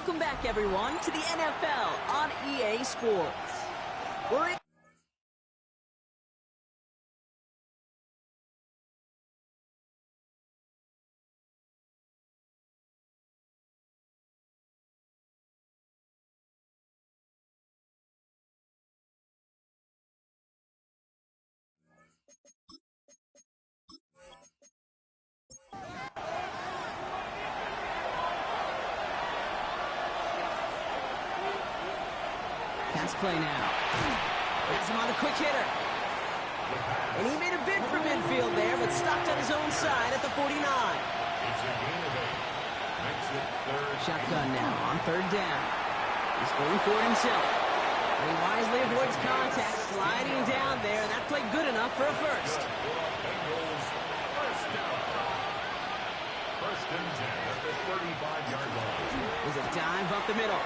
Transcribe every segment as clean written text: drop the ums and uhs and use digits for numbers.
Welcome back, everyone, to the NFL on EA Sports. We're in pass play now. Has him on the quick hitter. And he made a bid for midfield there, but stopped on his own side at the 49. It's a gain of 8. Makes it third. Shotgun now on third down. He's going for it himself. And he wisely avoids contact, sliding down there, and that played good enough for a first. Bengals first down. First and 10 at the 35-yard line. There's a dive up the middle.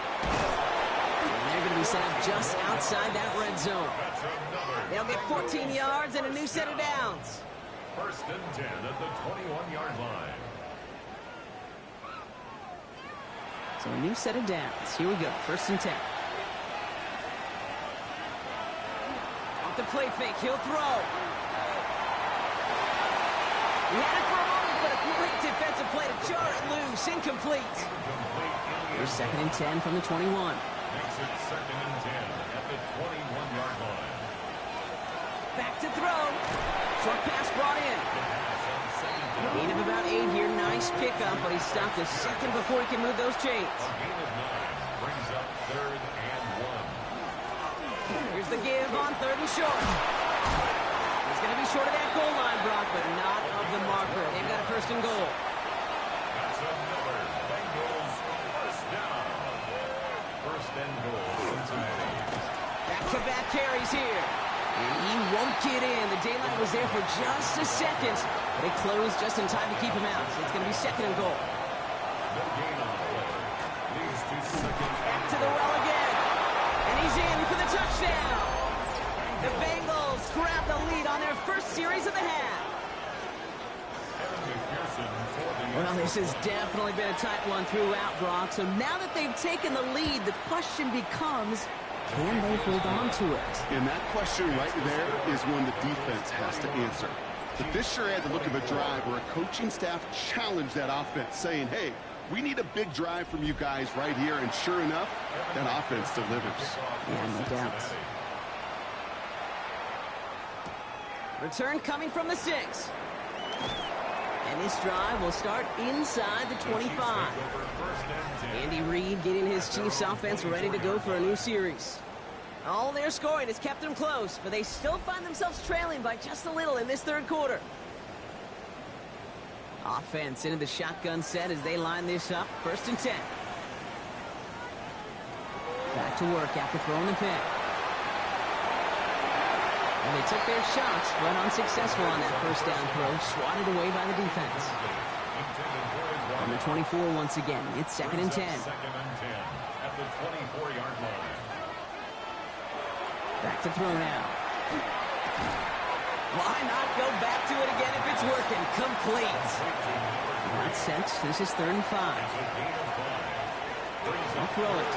And they're going to be set up just outside that red zone. That's another. They'll get 14 yards and a new set of downs. First and 10 at the 21-yard line. So a new set of downs. Here we go. First and 10. Off the play fake. He'll throw. He had it for a moment, but a great defensive play to jar it loose. Incomplete. Here's second and 10 from the 21. Makes it second and 10 at the 21-yard line. Back to throw. Short pass brought in. Gain of about 8 here. Nice pickup, but he stopped a second before he can move those chains. A gain of 9 brings up third and 1. Here's the give on third and short. He's going to be short of that goal line, Brock, but not of the marker. They've got a first and goal. That's another Bengals first down. First and goal, Cincinnati. Back-to-back carries here. And he won't get in. The daylight was there for just a second. But it closed just in time to keep him out. So it's going to be second and goal. No gain on the play. Leads to second. Back to the well again. And he's in for the touchdown. The Bengals grab the lead on their first series of the half. Well, this has definitely been a tight one throughout, Brock. So now that they've taken the lead, the question becomes, can they hold on to it? And that question right there is one the defense has to answer. But this sure had the look of a drive where a coaching staff challenged that offense, saying, hey, we need a big drive from you guys right here. And sure enough, that offense delivers. Yeah, no doubt. Return coming from the 6. And this drive will start inside the 25. Andy Reid getting his Chiefs offense ready to go for a new series. All their scoring has kept them close, but they still find themselves trailing by just a little in this third quarter. Offense into the shotgun set as they line this up. First and 10. Back to work after throwing the pick. And they took their shots, but unsuccessful on that first down throw. Swatted away by the defense. On the 24 once again. It's second and 10. Second and 10 at the 24-yard line. Back to throw now. Why not go back to it again if it's working? Complete. Not sent. This is third and 5. I'll throw it.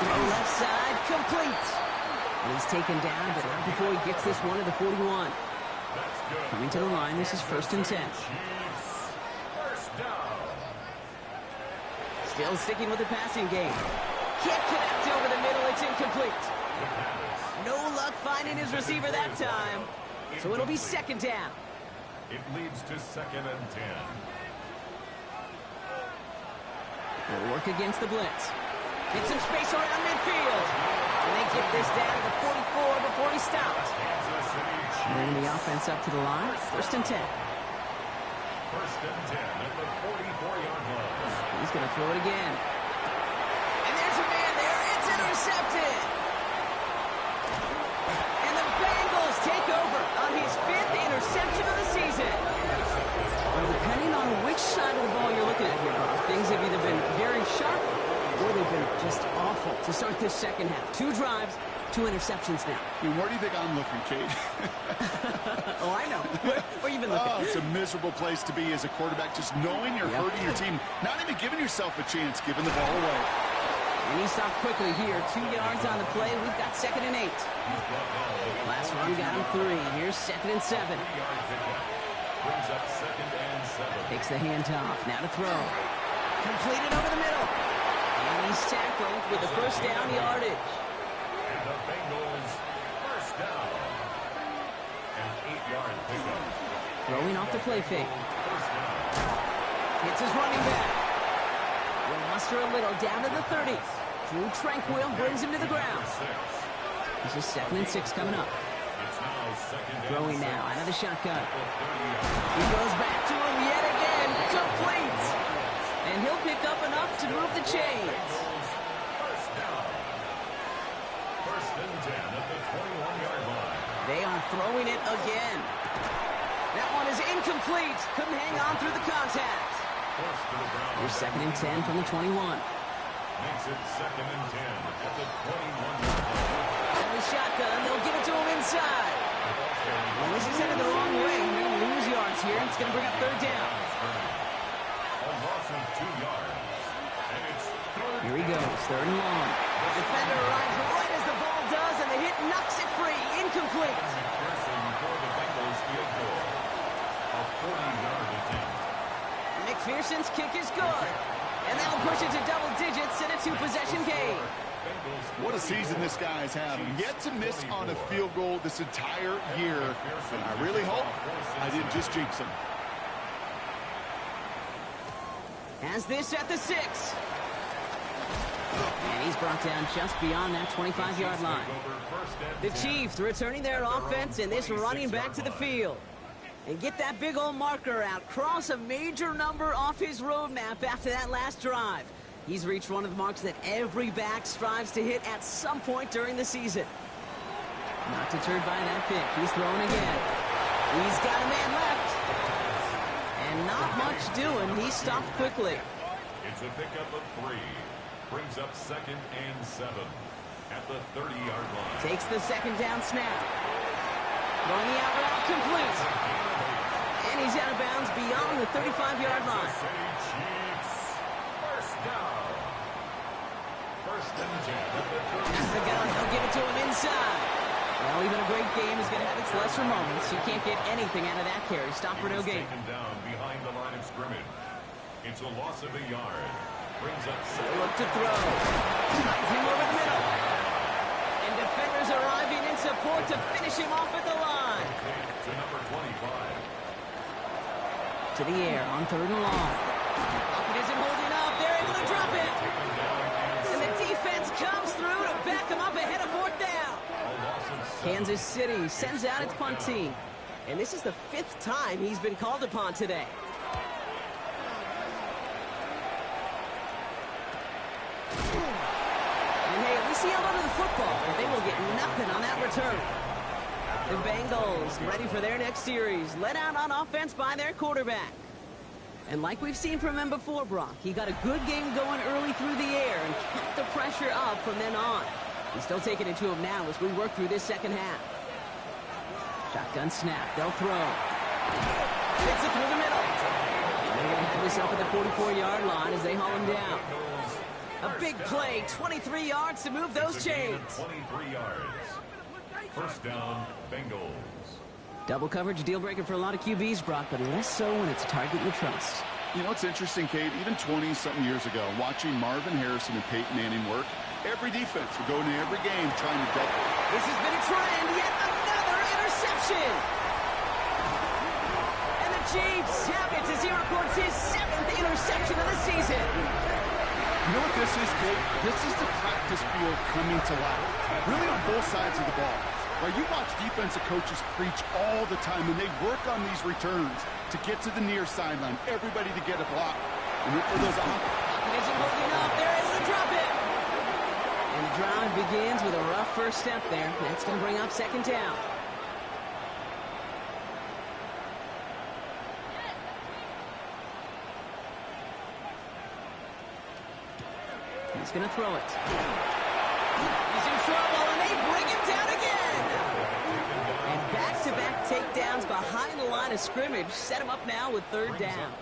Throw left side. Complete. And he's taken down, but not before he gets this one to the 41. Coming to the line, this is first and 10. Still sticking with the passing game. Can't connect over the middle, it's incomplete. No luck finding his receiver that time. So it'll be second down. It leads to second and 10. They'll work against the blitz. Get some space around midfield. And they get this down to the 44 before he stopped. Bringing the offense up to the line. First and 10. First and 10 at the 44-yard line. He's going to throw it again. And there's a man there. It's intercepted. And the Bengals take over on his 5th interception of the season. Well, depending on which side of the ball you're looking at here, Bob, things have either been very sharp or they've been just awful to start this second half. 2 drives, 2 interceptions now. Where do you think I'm looking, Kate? Oh, I know. Where you been looking? Oh, it's a miserable place to be as a quarterback, just knowing you're hurting your team, not even giving yourself a chance, giving the ball away. And he stopped quickly here. 2 yards on the play. We've got 2nd and 8. Last run got him 3. Here's 2nd and 7. Brings up 2nd and 7. Takes the handoff. Now to throw. Completed over the middle. And he's tackled with the first down yardage. And the Bengals first down. An 8-yard pickup. Throwing off the play fake. First down. Hits his running back. Will muster a little down to the 30. Drew Tranquil brings him to the ground. This is 2nd and 6 coming up. It's now 2nd and Throwing 6. now out of the shotgun. The He goes back to him yet again. Complete. And he'll pick up enough to move the chains. First down. First and 10 at the 21-yard line. They are throwing it again. That one is incomplete. Couldn't hang on through the contact. Forced to the ground. Here's 2nd and 10 from the 21. Makes it 2nd and 10 at the 21-yard line. Out of the shotgun, they'll give it to him inside. Well, this is headed the wrong way. They're going to lose yards here. It's going to bring up 3rd down. A loss of 2 yards. And it's third Here he goes, 3rd and long. The defender arrives right as the ball does, and the hit knocks it free. Incomplete. McPherson for the Bengals field goal. A 40-yard attempt. McPherson's kick is good. And that'll push it to double digits in a 2-possession game. What a season this guy's having. Yet to miss on a field goal this entire year. And I really hope I didn't just jinx him. Has this at the 6. And he's brought down just beyond that 25-yard line. The Chiefs returning their offense and this running back to the field. And get that big old marker out. Cross a major number off his roadmap after that last drive. He's reached one of the marks that every back strives to hit at some point during the season. Not deterred by that pick. He's throwing again. He's got a man left. And not much doing. He stopped quickly. It's a pickup of 3. Brings up 2nd and 7 at the 30-yard line. Takes the 2nd down snap. Throwing the out route complete. And he's out of bounds beyond the 35-yard line. City Chiefs first down. First and 10 at the 30. That's the gun. They'll give it to him inside. Well, even a great game is going to have its lesser moments. You can't get anything out of that carry. Stop for no gain. Taken down behind the line of scrimmage. It's a loss of a yard. Brings up Look to throw. Finds him over the middle. And defenders arriving in support to finish him off at the line. to number 25. To the air on 3rd and long. Pocket isn't holding up. They're able to drop it. And the defense comes through to back them up ahead of 4th down. Kansas City sends out its punt team. And this is the 5th time he's been called upon today. And hey, at least he held onto the football, but they will get nothing on that return. The Bengals ready for their next series, led out on offense by their quarterback. And like we've seen from him before, Brock, he got a good game going early through the air and kept the pressure up from then on. He's still taking it to him now as we work through this 2nd half. Shotgun snap. They'll throw. Hits it through the middle. They're going to have this up at the 44-yard line as they haul him down. A big play, 23 yards to move those chains. 23 yards. First down, Bengals. Double coverage deal breaker for a lot of QBs, Brock, but less so when it's a target you trust. You know, it's interesting, Kate, even 20-something years ago, watching Marvin Harrison and Peyton Manning work, every defense would go into every game trying to double. This has been a trend, yet another interception. And the Chiefs have it as he records his 7th interception of the season. You know what this is, Kate? This is the practice field coming to life, really on both sides of the ball. Right, you watch defensive coaches preach all the time, and they work on these returns to get to the near sideline, everybody to get a block. And look for those Pocket isn't holding up. They're able to drop it. And the drive begins with a rough first step there. That's going to bring up 2nd down. He's going to throw it. He's in trouble, and they bring him down again. And back-to-back takedowns behind the line of scrimmage set him up now with third down.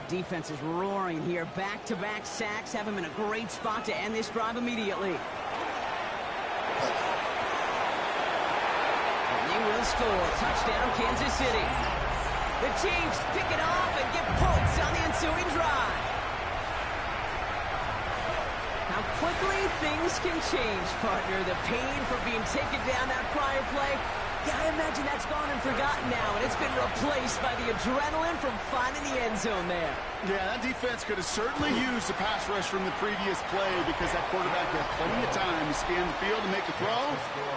Defense is roaring here. Back-to-back sacks have him in a great spot to end this drive immediately. And they will score. Touchdown, Kansas City. The Chiefs pick it off and get points on the ensuing drive. How quickly things can change, partner. The pain for being taken down that prior play, yeah, I imagine that's gone and forgotten now, and it's been replaced by the adrenaline from finding the end zone there. Yeah, that defense could have certainly used the pass rush from the previous play because that quarterback had plenty of time to scan the field and make a throw.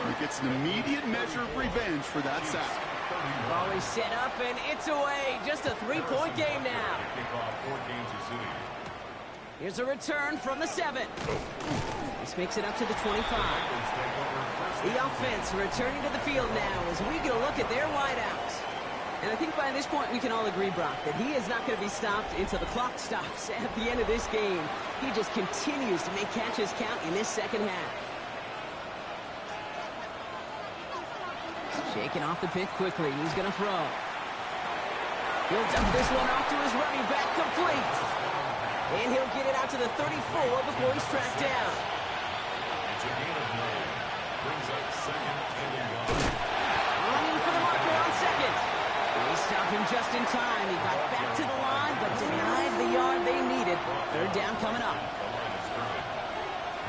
And he gets an immediate measure of revenge for that sack. Ball is set up, and it's away. Just a 3-point game now. Here's a return from the 7. This makes it up to the 25. The offense returning to the field now as we get a look at their wideouts. And I think by this point we can all agree, Brock, that he is not going to be stopped until the clock stops at the end of this game. He just continues to make catches count in this second half. Shaking off the pick quickly. He's going to throw. He'll dump this one off to his running back, complete. And he'll get it out to the 34 before he's tracked down. It's a gain of 9. Brings up second and 1. Running for the marker on second. They stopped him just in time. He got back to the line, but denied the yard they needed. Third down coming up.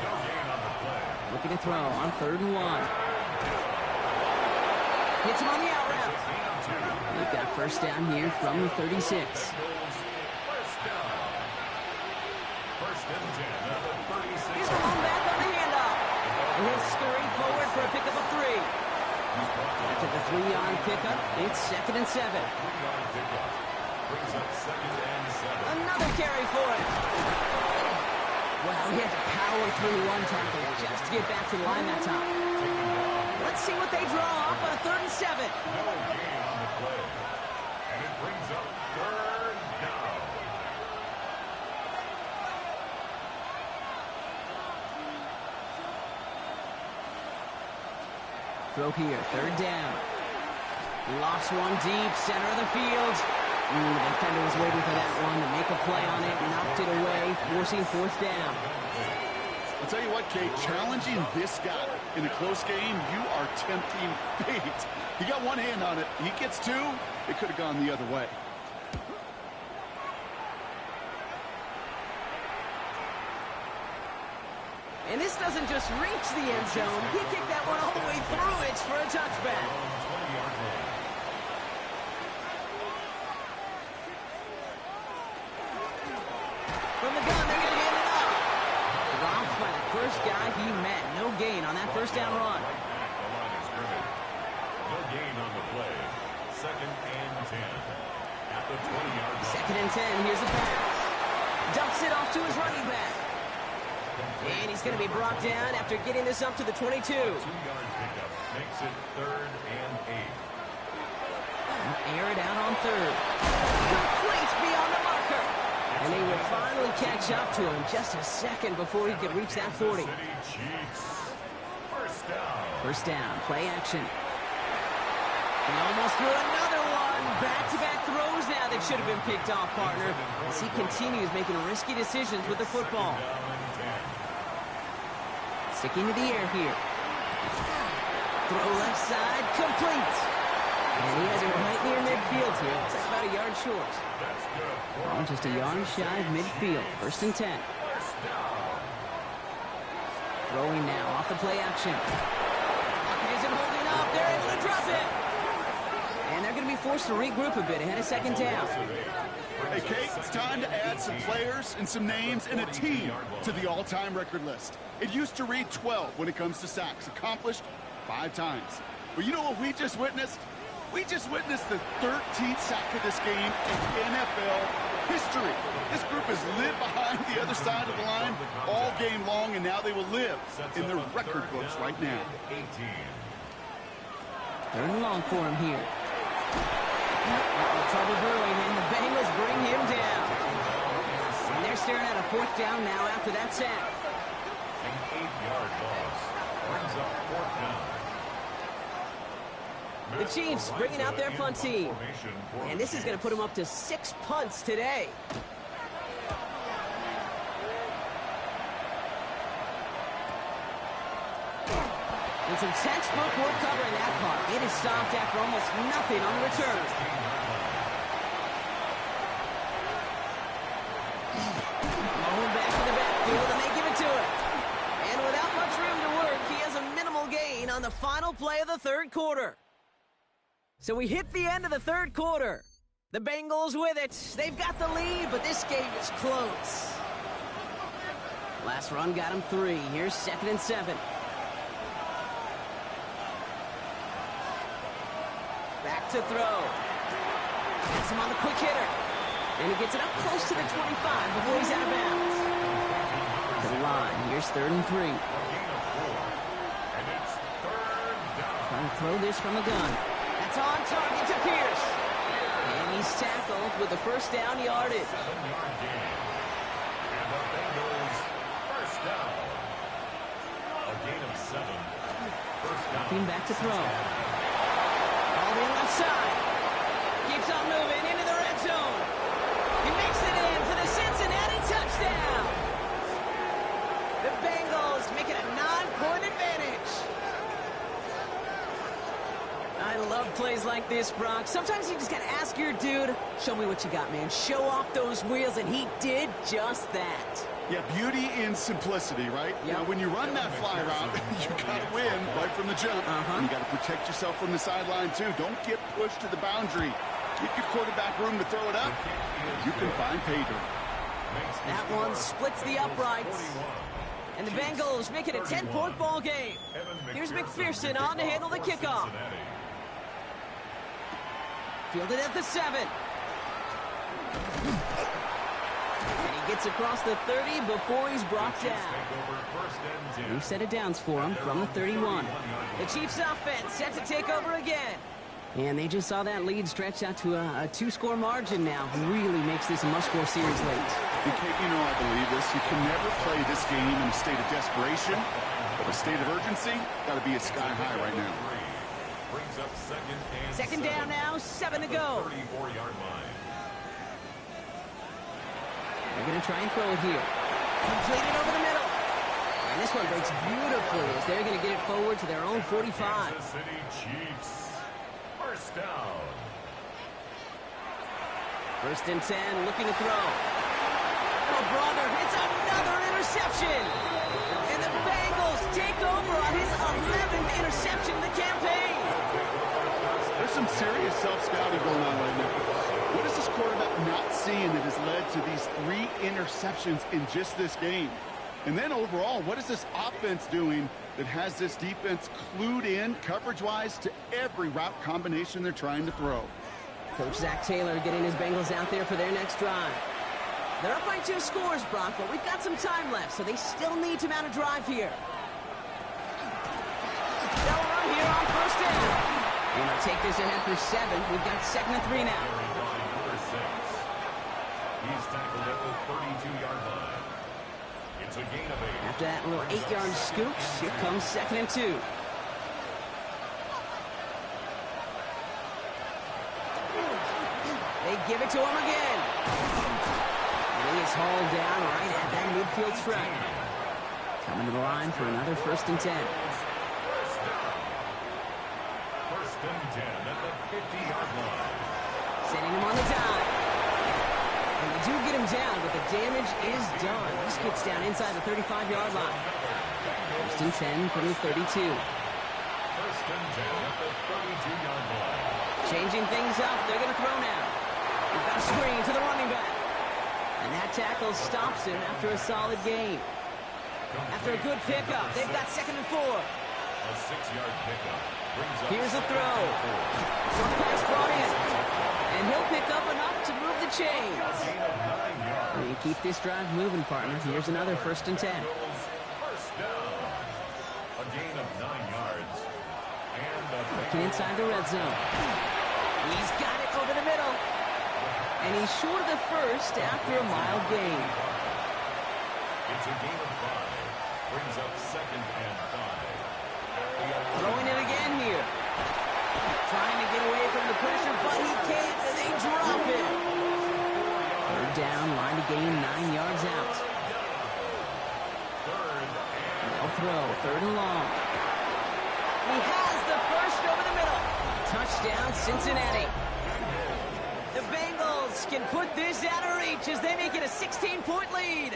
No gain on the play. Looking to throw on 3rd and 1. Hits him on the out route. They've got first down here from the 36. First down. First and 10 at the 36. He's thrown back on the handoff. And he'll scurry forward for a pickup of 3. After the 3-yard pickup, it's 2nd and 7. 3-yard pickup. Brings up second and 7. Another carry for it. Well, he had to power through one tackle just to get back to the line that time. Let's see what they draw up on 3rd and 7. No gain on the play. And it brings up 3rd down. Throw here, 3rd down. Lost one deep, center of the field. The defender was waiting for that one to make a play on it, knocked it away, forcing 4th down. I'll tell you what, Kate, challenging this guy in a close game, you are tempting fate. He got one hand on it. He gets 2. It could have gone the other way. And this doesn't just reach the end zone. He kicked that one all the way through it for a touchback. From the gun, they're going to hand it up. Dropped by the first guy he met. No gain on that first down run. No gain on the play. 2nd and 10. At the 20-yard line. 2nd and 10. Here's the pass. Dumps it off to his running back. And he's going to be brought down after getting this up to the 22. 2-yard pickup makes it 3rd and 8. Air it out on 3rd. Complete beyond the marker. And they will finally catch up to him just a second before he could reach that 40. City Chiefs. First down. First down, play action. He almost threw another one. Back-to-back throws now that should have been picked off, partner, as he continues making risky decisions with the football. Sticking to the air here. Throw left side, complete. And he has it right near midfield here. It's like about a yard short. Oh, just a yard shy of midfield. 1st and 10. Throwing now off the play action. Pocket isn't holding up. They're able to drop it. And they're going to be forced to regroup a bit ahead of 2nd down. Hey, Kate, it's time to add some players and some names and a team to the all-time record list. It used to read 12 when it comes to sacks, accomplished 5 times. But you know what we just witnessed? We just witnessed the 13th sack of this game in NFL history. This group has lived behind the other side of the line all game long, and now they will live in their record books right now. 3rd and long for him here. Trouble brewing, and the Bengals bring him down. And they're staring at a 4th down now after that sack. An 8-yard loss. Brings up 4th down. The Chiefs bringing out their punt team. And this is going to put them up to 6 punts today. And some textbook work covering that part. It is stopped after almost nothing on the return. Going back to the backfield, and they give it to him. And without much room to work, he has a minimal gain on the final play of the third quarter. So we hit the end of the third quarter. The Bengals with it. They've got the lead, but this game is close. Last run got him 3. Here's 2nd and 7. Back to throw. Gets him on the quick hitter. And he gets it up close to the 25 before he's out of bounds. To the line. Here's 3rd and 3. Trying to throw this from the gun. That's on target to Pierce. And he's tackled with the first down yardage. 7-yard gain. And the Bengals first down. A gain of 7. First down. Looking back to throw. All the left side. Keeps on moving into the red zone. He makes it in for the Cincinnati touchdown. The Bengals make it a 9-point advantage. I love plays like this, Brock. Sometimes you just got to ask your dude, show me what you got, man. Show off those wheels, and he did just that. Yeah, beauty in simplicity, right? Yep. Now, when you run that fly route, you got to win right from the jump. And you got to protect yourself from the sideline, too. Don't get pushed to the boundary. Give your quarterback room to throw it up. You can find pay dirt. That one splits the uprights. And the Bengals make it a 10-point ball game. Here's McPherson on to handle the kickoff. Fielded at the 7. And he gets across the 30 before he's brought down. New set of downs for him from the 31. The Chiefs offense set to take over again. And they just saw that lead stretch out to a 2-score margin now. Really makes this a must-score series late. And Kate, you know I believe this. You can never play this game in a state of desperation, but a state of urgency got to be at sky high right now. Brings up 2nd down now, 7 to go. 34-yard line. They're going to try and throw it here. Completed over the middle. And this one breaks beautifully as they're going to get it forward to their own 45. Kansas City Chiefs. First down. 1st and 10, looking to throw. Oh, brother, it's another interception. And the Bengals take over on his 11th interception of the campaign. There's some serious self-scouting going on right now. What is this quarterback not seeing that has led to these 3 interceptions in just this game? And then overall, what is this offense doing that has this defense clued in coverage-wise to every route combination they're trying to throw? Coach Zach Taylor getting his Bengals out there for their next drive. They're up by 2 scores, Brock, but we've got some time left, so they still need to mount a drive here. They'll run here on 1st down. And they'll take this ahead for 7. We've got 2nd and 3 now. Number 6. He's tackled at the 32-yard line. It's a gain of 8. After that little 8-yard scoop, here comes 2nd and 2. They give it to him again. And he is hauled down right at that midfield stripe. Coming to the line for another 1st and 10. First and 10 at the 50-yard line. Setting him on the dive. And they do get him down, but the damage is done. This gets down inside the 35-yard line. 1st and 10 from the 32. First and 10 at the 32-yard line. Changing things up. They're going to throw now. We've got a screen to the running back. And that tackle stops him after a solid gain. After a good pickup, they've got 2nd and 4. A 6-yard pickup. Here's a throw. Short pass brought in. And he'll pick up enough to move the chains. And keep this drive moving, partner. Here's another 1st and 10. First down. A gain of 9 yards. And Looking inside the red zone. He's got it over the middle. And he's short of the 1st after a mild gain. it's a gain of 5. Brings up 2nd and 5. Throwing it again here. Trying to get away from the pressure, but he can't, and they drop it. Third down, line to gain 9 yards out. They'll throw, 3rd and long. He has the first over the middle. Touchdown, Cincinnati. The Bengals can put this out of reach as they make it a 16-point lead.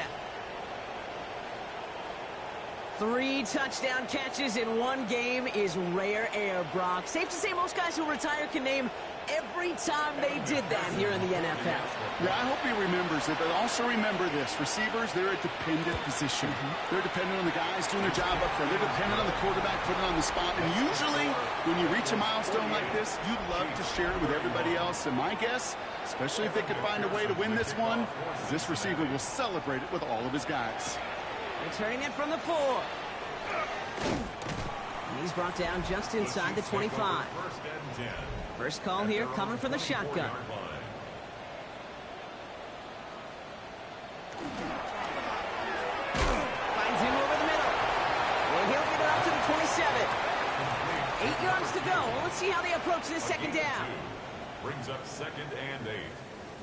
3 touchdown catches in one game is rare air, Brock. Safe to say most guys who retire can name every time they did that here in the NFL. Yeah, I hope he remembers it, but also remember this. Receivers, they're a dependent position. They're dependent on the guys doing their job up front. They're dependent on the quarterback putting on the spot. And usually, when you reach a milestone like this, you'd love to share it with everybody else. And my guess, especially if they could find a way to win this one, this receiver will celebrate it with all of his guys. Returning it from the 4. And he's brought down just inside the 25. First call here coming from the shotgun. Finds him over the middle. And he'll get it up to the 27. 8 yards to go. Well, let's see how they approach this 2nd down. Brings up 2nd and 8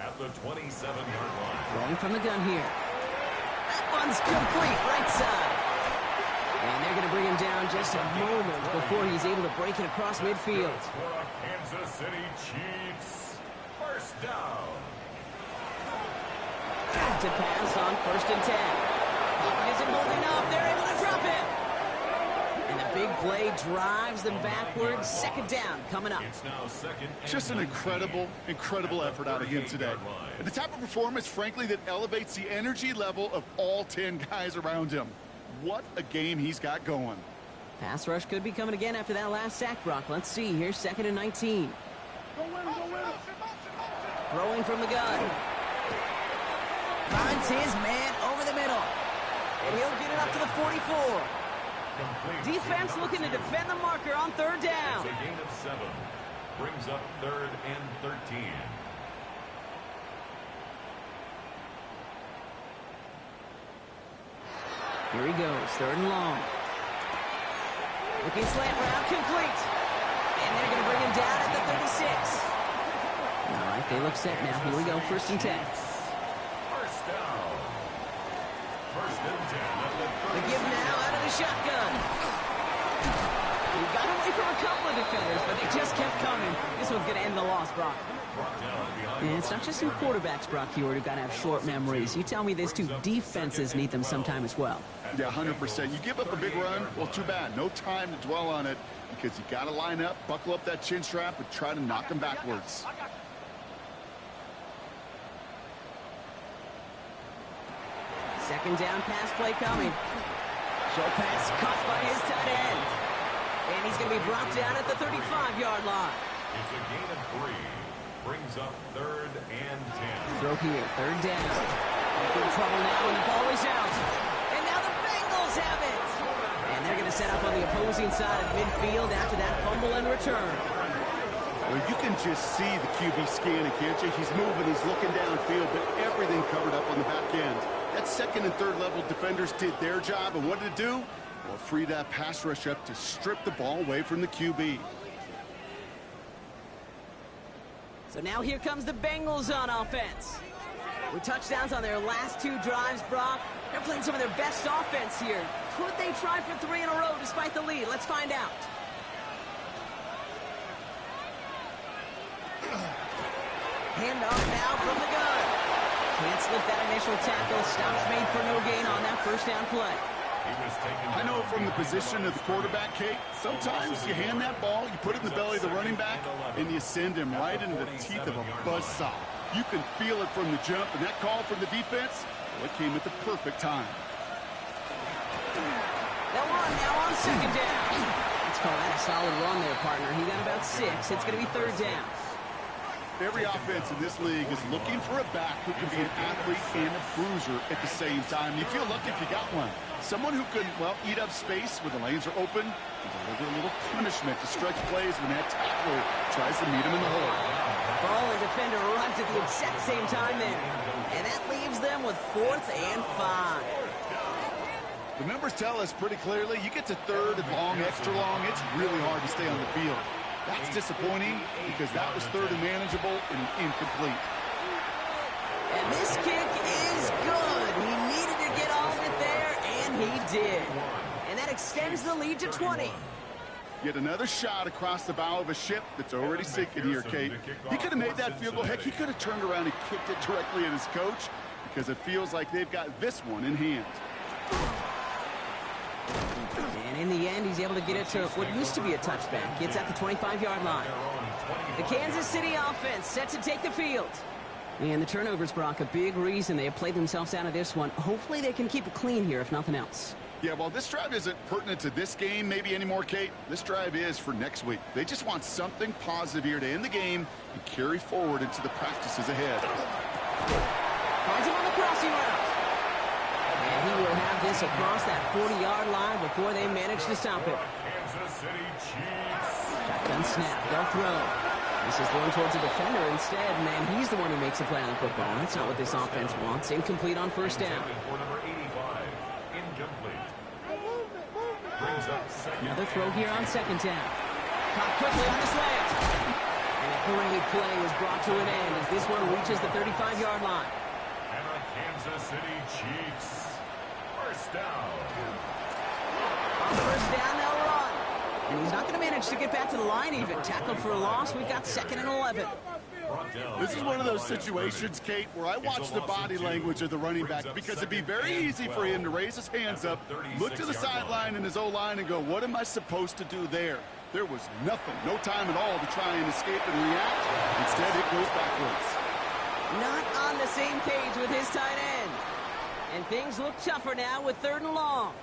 at the 27-yard line. Rolling from the gun here. That one's complete, right side. And they're going to bring him down just a moment before he's able to break it across midfield. For a Kansas City Chiefs first down. Back to pass on 1st and 10. Pocket isn't holding up. They're able to drop it. And the big play drives them backwards. 2nd down coming up. It's now 2nd and Just an incredible effort out of him today. And the type of performance, frankly, that elevates the energy level of all 10 guys around him. What a game he's got going. Pass rush could be coming again after that last sack, Brock. Let's see. Here's 2nd and 19. Throwing from the gun. Finds his man over the middle. And he'll get it up to the 44. Defense looking to defend the marker on 3rd down. It's a gain of 7. Brings up 3rd and 13. Here he goes, 3rd and long. Looking slant route, complete. And they're going to bring him down at the 36. All right, they look set now. Here we go, 1st and 10. First down. 1st and 10. The give now out of the shotgun. He got away from a couple of defenders, but they just kept coming. This one's going to end the loss, Brock. And it's not just in quarterbacks, Brock Hewitt, who've got to have short memories. You tell me this too, defenses need them sometime as well. Yeah, 100%. You give up a big run, well, too bad. No time to dwell on it because you got to line up, buckle up that chin strap, and try to knock them backwards. Second down pass play coming. Short pass caught by his tight end. And he's going to be brought down at the 35-yard line. It's a gain of 3. Brings up 3rd and 10. Throw here, 3rd down. In trouble now, and the ball is out. And now the Bengals have it. And they're going to set up on the opposing side of midfield after that fumble and return. Well, you can just see the QB scanning, can't you? He's moving, he's looking downfield, but everything covered up on the back end. That 2nd and 3rd level defenders did their job, and what did it do? Well, free that pass rush up to strip the ball away from the QB. So now here comes the Bengals on offense. With touchdowns on their last 2 drives, Brock, they're playing some of their best offense here. Could they try for 3 in a row despite the lead? Let's find out. Handoff now from the gun. Can't slip that initial tackle. Stops made for no gain on that 1st down play. I know from the position of the quarterback, Kate, sometimes you hand that ball, you put it in the belly of the running back, and you send him right into the teeth of a buzzsaw. You can feel it from the jump, and that call from the defense, well, it came at the perfect time. They'll run now on 2nd down. Let's call that a solid run there, partner. He got about 6. It's going to be 3rd down. Every offense in this league is looking for a back who can be an athlete and a bruiser at the same time. You feel lucky if you got one. Someone who can, well, eat up space when the lanes are open and deliver a little punishment to stretch plays when that tackler tries to meet him in the hole. Ball and defender arrived at the exact same time there. And that leaves them with 4th and 5. The numbers tell us pretty clearly, you get to third and long, extra long, it's really hard to stay on the field. That's disappointing because that was third and manageable and incomplete. And this kick is good. He needed to get all of it there, and he did. And that extends the lead to 20. Yet another shot across the bow of a ship that's already sinking here, Kate. He could have made that field goal. Heck, he could have turned around and kicked it directly at his coach because it feels like they've got this one in hand. And in the end, he's able to get it to what used to be a touchback. It's at the 25-yard line. The Kansas City offense set to take the field. And the turnovers, Brock, a big reason they have played themselves out of this one. Hopefully they can keep it clean here, if nothing else. Yeah, well, this drive isn't pertinent to this game maybe anymore, Kate. This drive is for next week. They just want something positive here to end the game and carry forward into the practices ahead. Finds him on the crossing route. And he will have this across that 40-yard line before they manage to stop it. Kansas City Chiefs. Shotgun snap, they'll throw. This is thrown towards a defender instead, man. He's the one who makes a play on the football. That's not what this offense wants. Incomplete on first down. For number 85, incomplete. Brings up second. Another throw here on second down. Caught quickly on the slant. And a great play is brought to an end as this one reaches the 35-yard line. And the Kansas City Chiefs. First down. On first down, they'll run. And he's not going to manage to get back to the line even. Tackled for a loss. We've got 2nd and 11. This is one of those situations, Kate, where I watch the body language of the running back because it'd be very easy for him to raise his hands up, look to the sideline in his O-line and go, what am I supposed to do there? There was nothing, no time at all to try and escape and react. Instead, it goes backwards. Not on the same page with his tight end. And things look tougher now with 3rd and long.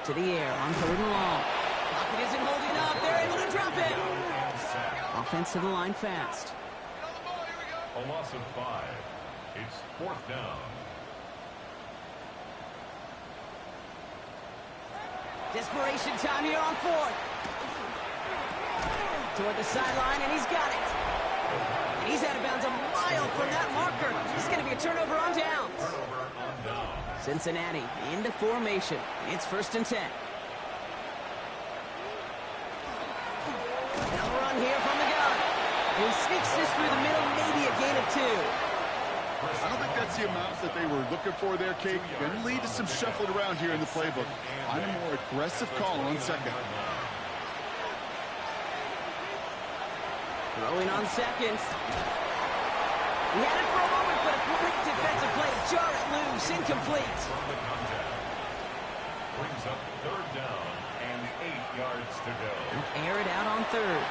To the air on 3rd and long. Pocket isn't holding up. They're able to drop it. Offense to the line fast. A loss of 5. It's 4th down. Desperation time here on 4th. Toward the sideline, and he's got it. And he's out of bounds a mile from that marker. This is going to be a turnover on downs. Cincinnati into formation. It's 1st and 10. They'll run here from the gun. He sneaks this through the middle, maybe a gain of 2. I don't think that's the amount that they were looking for there, Kate. Going to lead to some shuffling around here in the playbook. Find a more aggressive call on 2nd. Throwing on 2nd. He had it for a moment, but a great defensive play to jar it loose. Incomplete. Brings up 3rd down and 8 yards to go. Air it out on 3rd.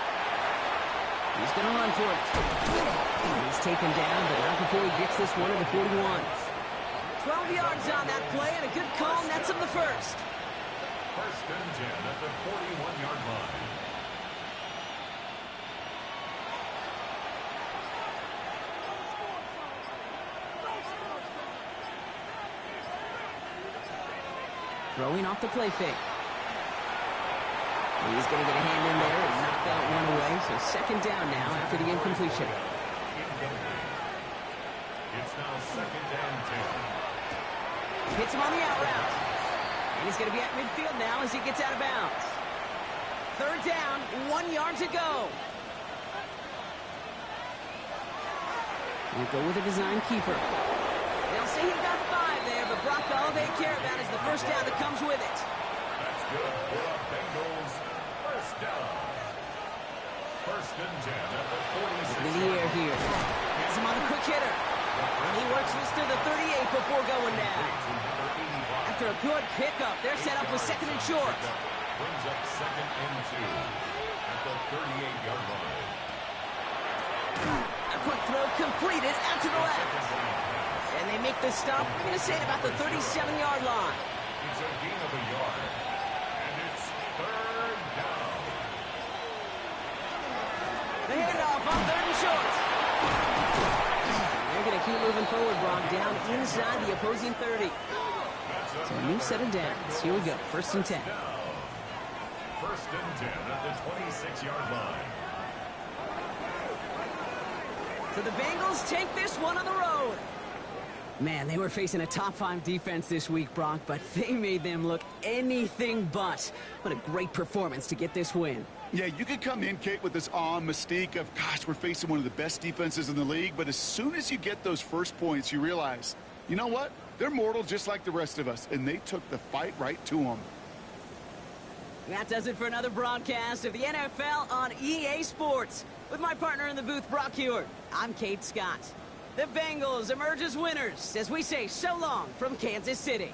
He's going to run for it. He's taken down, but not before he gets this one to the 41. 12 yards on that play, and a good call nets him the 1st. 1st and 10 at the 41-yard line. Throwing off the play fake. He's going to get a hand in there and knock that one away. So 2nd down now after the incompletion. It's now 2nd and 10. Hits him on the out route. And he's going to be at midfield now as he gets out of bounds. 3rd down, 1 yard to go. We'll go with a design keeper. They'll say he got 5 there, but Brock, all they care about is the 1st down that comes with it. That's good for the Bengals. 1st down. 1st and 10 at the 46. In the air here. Has him on a quick hitter. And he works this to the 38 before going down. After a good pickup, they're set up with 2nd and short. Brings up 2nd and 2 at the 38-yard line. A quick throw completed out to the left. And they make the stop, I'm going to say, at about the 37-yard line. It's a gain of a yard. And it's 3rd down. The handoff on 3rd and short. They're going to keep moving forward, Brock, down inside the opposing 30. So a new set of downs. Here we go, 1st and 10. First and 10 at the 26-yard line. So the Bengals take this one on the road. Man, they were facing a top-5 defense this week, Brock, but they made them look anything but. What a great performance to get this win. Yeah, you could come in, Kate, with this awe and mystique of, gosh, we're facing one of the best defenses in the league, but as soon as you get those first points, you realize, you know what? They're mortal just like the rest of us, and they took the fight right to them. That does it for another broadcast of the NFL on EA Sports. With my partner in the booth, Brock Hewitt, I'm Kate Scott. The Bengals emerge as winners as we say so long from Kansas City.